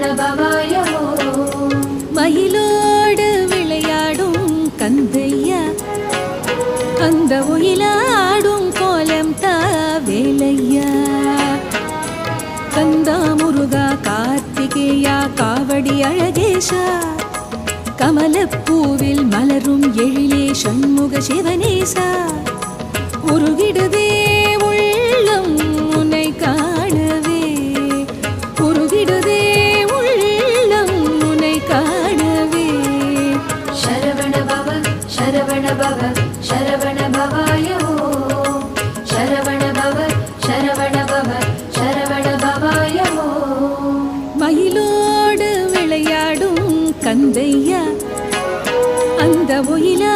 சரவண பவாய ஓம். மயிலோடு விளையாடும் கந்தையா, அந்த ஒயிலாடும் கோலம் தாவேலையா. கந்தா முருகா கார்த்திகேயா காவடி அழகேஷா, கமலப்பூவில் மலரும் எழிலே சண்முக சிவனேசா. உருகிடுதே உள்ளம் உன்னை காணவே, உருகிடுதே உள்ளம் உன்னை காணவே. சரவண பவ சரவண பவ சரவண பவாய ஓம். சரவண பவ சரவண பவ சரவண பவாய ஓம். மயிலோடு விளையாடும் கந்தையா, அந்த ஒயிலா